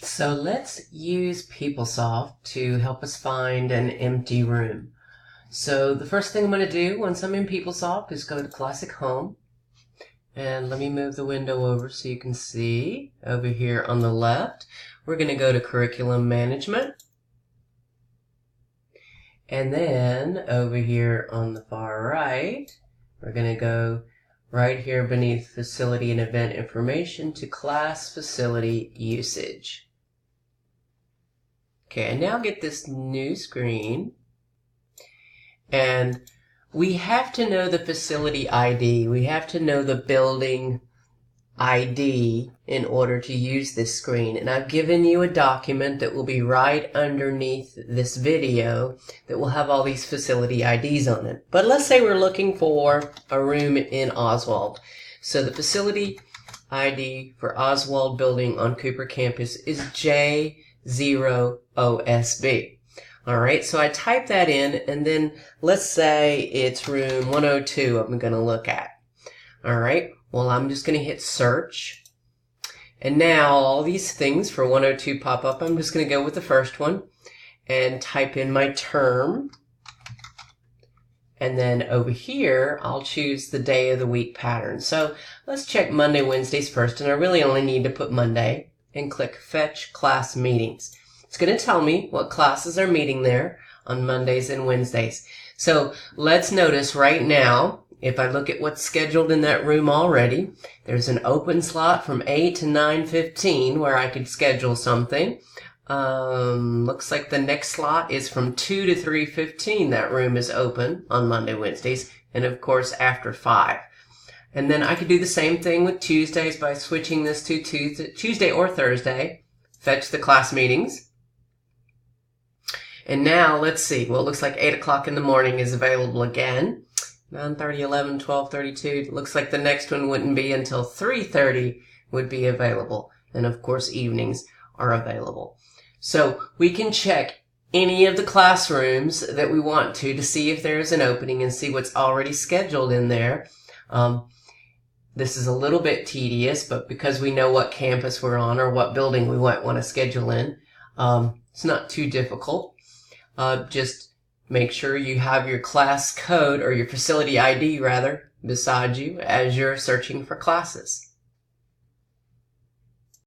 So let's use PeopleSoft to help us find an empty room. So the first thing I'm going to do once I'm in PeopleSoft is go to Classic Home. And let me move the window over so you can see over here on the left. We're going to go to Curriculum Management. And then over here on the far right, we're going to go right here beneath Facility and Event Information to Class Facility Usage. Okay, I now get this new screen, and we have to know the facility ID. We have to know the building ID in order to use this screen. And I've given you a document that will be right underneath this video that will have all these facility IDs on it. But let's say we're looking for a room in Oswald. So the facility ID for Oswald Building on Cooper Campus is J0OSB. Alright, so I type that in, and then let's say it's room 102 I'm going to look at. Alright, well, I'm just going to hit search. And now all these things for 102 pop up. I'm just going to go with the first one and type in my term. And then over here, I'll choose the day of the week pattern. So let's check Monday, Wednesdays first, and I really only need to put Monday, and click Fetch Class Meetings. It's going to tell me what classes are meeting there on Mondays and Wednesdays. So let's notice right now, if I look at what's scheduled in that room already, there's an open slot from 8 to 9:15 where I could schedule something. Looks like the next slot is from 2 to 3:15. That room is open on Monday, Wednesdays, and of course after 5. And then I could do the same thing with Tuesdays by switching this to Tuesday or Thursday. Fetch the class meetings. And now let's see. Well, it looks like 8 o'clock in the morning is available again. 9:30, 11, 12:32. Looks like the next one wouldn't be until 3:30 would be available. And of course, evenings are available. So we can check any of the classrooms that we want to see if there's an opening and see what's already scheduled in there. This is a little bit tedious, but because we know what campus we're on or what building we might want to schedule in, it's not too difficult. Just make sure you have your class code or your facility ID rather beside you as you're searching for classes.